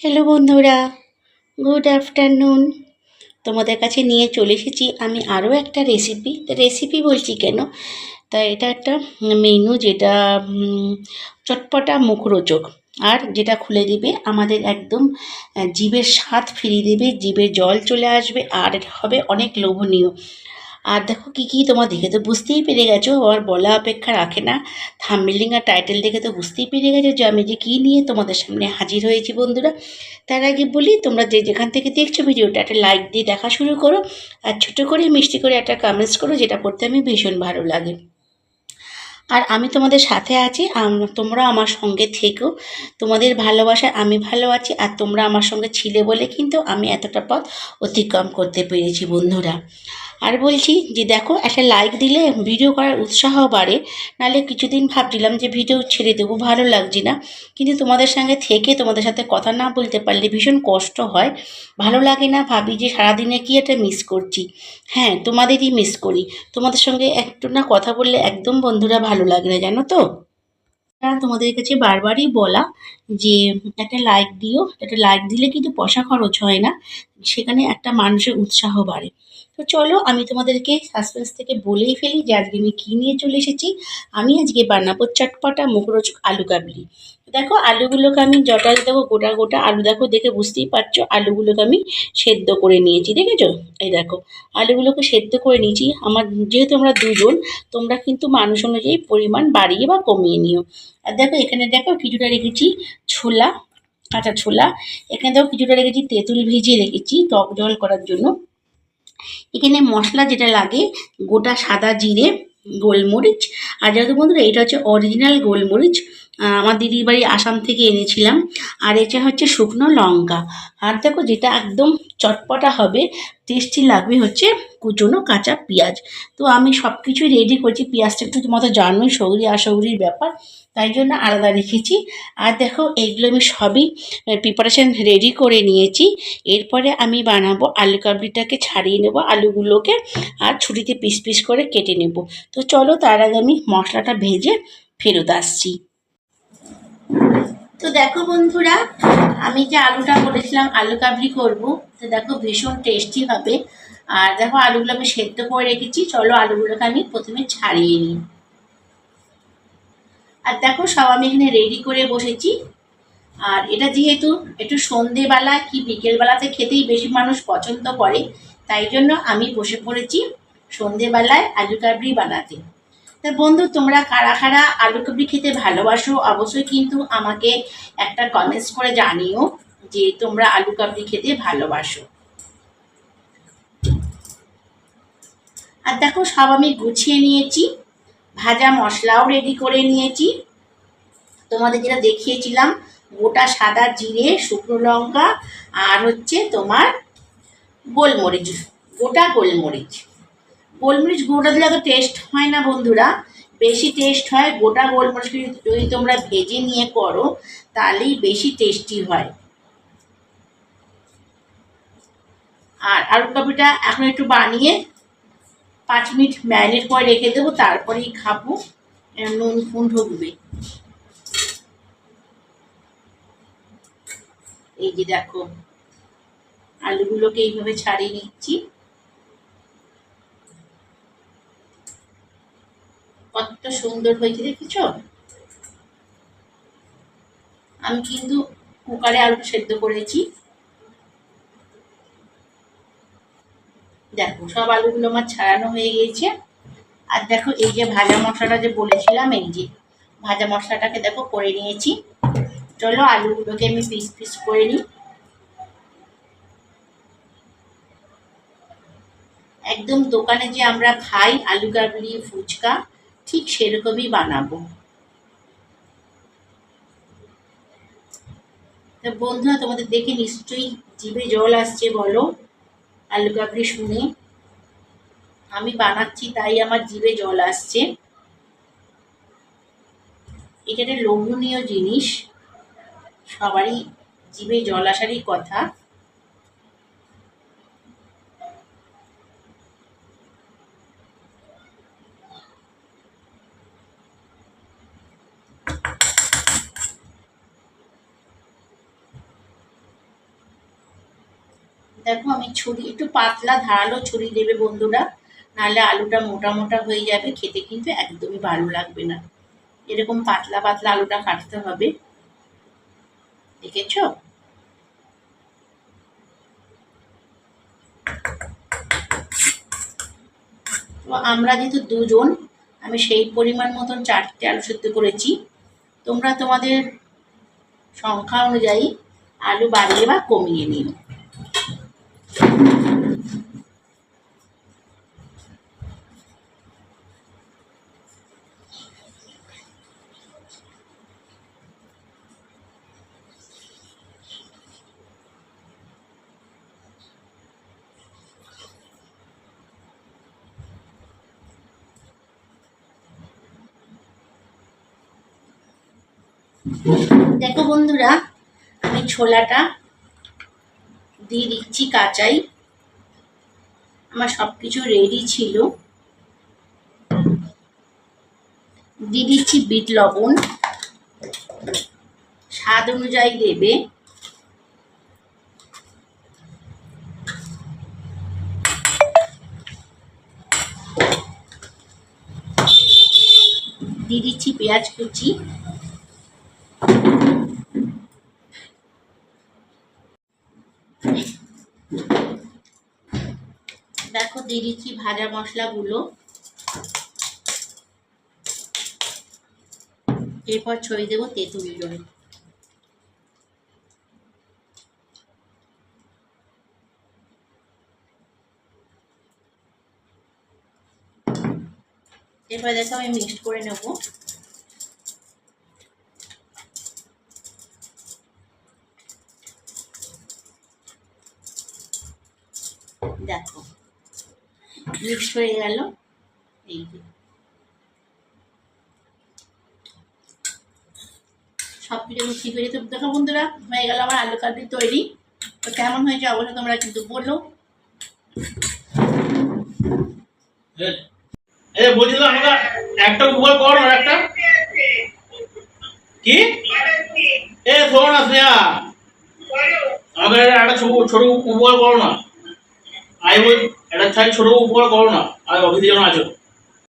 Hello বন্ধুরা, good afternoon. তোমাদের কাছে নিয়ে চলে এসেছি আমি আরও একটা রেসিপি বলছি কেন, তা এটা একটা মেনু যেটা চটপটা মুখরোচক, আর যেটা খুলে দিবে আমাদের একদম জিভের স্বাদ ফিরিয়ে দেবে, জিভে জল চলে আসবে, আর এটা হবে অনেক লোভনীয়। আর দেখো কী কী তোমার দেখে তো বুঝতেই পেরে গেছো, আর বলা অপেক্ষা রাখে না। থাম্বনেইল আর টাইটেল দেখে তো বুঝতেই পেরে গেছো যে আমি যে কী নিয়ে তোমাদের সামনে হাজির হয়েছি বন্ধুরা। তার আগে বলি, তোমরা যে যেখান থেকে দেখছো ভিডিওটা একটা লাইক দিয়ে দেখা শুরু করো, আর ছোটো করে মিষ্টি করে একটা কমেন্টস করো, যেটা পড়তে আমি ভীষণ ভালো লাগে। আর আমি তোমাদের সাথে আছি, তোমরা আমার সঙ্গে থেকো। তোমাদের ভালোবাসায় আমি ভালো আছি, আর তোমরা আমার সঙ্গে ছিলে বলে কিন্তু আমি এতটা পথ অতিক্রম করতে পেরেছি বন্ধুরা। আর বলছি যে দেখো, একটা লাইক দিলে ভিডিও করার উৎসাহ বাড়ে। নাহলে কিছুদিন ভাবছিলাম যে ভিডিও ছেড়ে দেবো, ভালো লাগছে না। কিন্তু তোমাদের সঙ্গে থেকে তোমাদের সাথে কথা না বলতে পারলে ভীষণ কষ্ট হয়, ভালো লাগে না। ভাবি যে সারাদিনে কি একটা মিস করছি। হ্যাঁ, তোমাদেরই মিস করি। তোমাদের সঙ্গে একটু না কথা বললে একদম বন্ধুরা ভালো লাগে না, জানো তো। তোমাদের কাছে বারবারই বলা যে একটা লাইক দিও, একটা লাইক দিলে কিন্তু পয়সা খরচ হয় না, সেখানে একটা মানুষের উৎসাহ বাড়ে। তো চলো, আমি তোমাদেরকে সাসপেন্স থেকে বলেই ফেলি যে আজকে আমি কী নিয়ে চলে এসেছি। আমি আজকে বানাবো চটপটা মুখরোচক আলু কাবলি। দেখো, আলুগুলোকে আমি জটাল দেখো, গোটা গোটা আলু দেখো, দেখে বুঝতেই পারছো আলুগুলোকে আমি সেদ্ধ করে নিয়েছি, দেখেছো। এই দেখো, আলুগুলোকে সেদ্ধ করে নিয়েছি। আমার যেহেতু আমরা দুজন, তোমরা কিন্তু মানুষ অনুযায়ী পরিমাণ বাড়িয়ে বা কমিয়ে নিও। আর দেখো, এখানে দেখো কিছুটা রেখেছি ছোলা, কাঁচা ছোলা। এখানে দেখো কিছুটা রেখেছি তেঁতুল ভিজিয়ে রেখেছি টক জল করার জন্য। এখানে মশলা যেটা লাগে, গোটা সাদা জিরে, গোলমরিচ। আর যেহেতু বন্ধুরা এটা হচ্ছে অরিজিনাল গোলমরিচ, আমার দিদির বাড়ি আসাম থেকে এনেছিলাম। আর এটা হচ্ছে শুকনো লঙ্কা। আর দেখো, যেটা একদম চটপটা হবে, টেস্টি লাগবে, হচ্ছে কুচনো কাঁচা পেঁয়াজ। তো আমি সব কিছুই রেডি করছি। পেঁয়াজটা একটু তোমার তো জানোই, সৌরি আসৌরির ব্যাপার, তাই জন্য আলাদা রেখেছি। আর দেখো, এইগুলো আমি সবই প্রিপারেশান রেডি করে নিয়েছি। এরপরে আমি বানাবো আলু কাবলিটাকে ছাড়িয়ে নেব আলুগুলোকে, আর ছুরিতে পিস পিস করে কেটে নেব। তো চলো, তার আগে আমি মশলাটা ভেজে ফেরত আসছি। তো দেখো বন্ধুরা, আমি যে আলুটা বলেছিলাম আলু কাবলি করব, তো দেখো ভীষণ টেস্টি হবে। আর দেখো, আলুগুলো আমি সেদ্ধ করে রেখেছি। চলো, আলুগুলোকে আমি প্রথমে ছাড়িয়ে নিই। আর দেখো, সব আমি এখানে রেডি করে বসেছি। আর এটা যেহেতু একটু সন্ধেবেলা কি বিকেলবেলাতে খেতেই বেশি মানুষ পছন্দ করে, তাই জন্য আমি বসে পড়েছি সন্ধেবেলায় আলু কাবলি বানাতে। তা বন্ধু, তোমরা কারা কারা আলু কাবলি খেতে ভালোবাসো, অবশ্যই কিন্তু আমাকে একটা কমেন্টস করে জানিও যে তোমরা আলু কাবলি খেতে ভালোবাসো। আর দেখো, সব আমি গুছিয়ে নিয়েছি, ভাজা মশলাও রেডি করে নিয়েছি। তোমাদের যেটা দেখিয়েছিলাম, গোটা সাদা জিরে, শুকনো লঙ্কা, আর হচ্ছে তোমার গোলমরিচ, গোটা গোলমরিচ। গোলমরিচ গোটা দিলে তো টেস্ট হয় না বন্ধুরা, বেশি টেস্ট হয় গোটা গোলমরিচ যদি তোমরা ভেজে নিয়ে করো, তাহলেই বেশি টেস্টি হয়। আর আলু কাবলিটা এখন একটু বানিয়ে 5 মিনিট ম্যারিনেট করে রেখে দেবো, তারপরেই খাবো, নুন ফুন ঢুকবে। এই যে দেখো, আলুগুলোকে এইভাবে ছাড়িয়ে নিচ্ছি। কত সুন্দর হয়েছে দেখেছো। আমি কিন্তু কুকারে আলুটা সেদ্ধ করেছি। দেখো, সব আলুগুলো আমার ছাড়ানো হয়ে গিয়েছে। আর দেখো, এই যে ভাজা মশলাটা যে বলেছিলাম, এই যে ভাজা মশলাটাকে দেখো করে নিয়েছি। চলো, আলুগুলোকে আমি পিস পিস করে নিই। একদম দোকানে যে আমরা খাই আলু কাবলি ফুচকা, ঠিক সেরকমই বানাবো। তা বন্ধুরা, তোমাদের দেখে নিশ্চয়ই জিভে জল আসছে বলো, আলু কাবলি শুনে। আমি বানাচ্ছি তাই আমার জিভে জল আসছে। এটা একটা লোভনীয় জিনিস, সবারই জিভে জল আসারই কথা। দেখো আমি ছুরি একটু পাতলা ধারালো ছুরি দেবে বন্ধুরা, নাহলে আলুটা মোটা মোটা হয়ে যাবে, খেতে কিন্তু একদমই ভালো লাগবে না। এরকম পাতলা পাতলা আলুটা কাটতে হবে, দেখেছো? তো আমরা যেহেতু দুজন, আমি সেই পরিমাণ মতন 4টে আলু সেদ্ধ করেছি। তোমরা তোমাদের সংখ্যা অনুযায়ী আলু বাড়িয়ে বা কমিয়ে নিও। দেখো বন্ধুরা, আমি ছোলাটা দিয়ে দিচ্ছি কাঁচাই, আমার সব কিছু রেডি ছিল। দিয়ে দিচ্ছি বিট লবণ, স্বাদ অনুযায়ী দেবে। দিয়ে দিচ্ছি পেঁয়াজ কুচি, দেখো দিয়ে দিচ্ছি ভাজা মশলাগুলো, এরপর ছড়িয়ে দেবো তেঁতুল জল। এরপর দেখো আমি মিক্সড করে নেব। দেখো মিক্সড হয়ে গেল, এই যে সব কিছু মিক্সি করে। তো দেখো বন্ধুরা, হয়ে গেল আমার আলু কাবলি তৈরি। তো কেমন হয়েছে অবশ্যই তোমরা কিন্তু বলো। বলছিলাম আমাকে একটা উপকার করো না, একটা কি শোনো না শ্রেয়া, আমাকে একটা ছোট উপকার করো না। আমি বল একটা ছোট উপকার করো না, আমি অফিসে যেন আছো।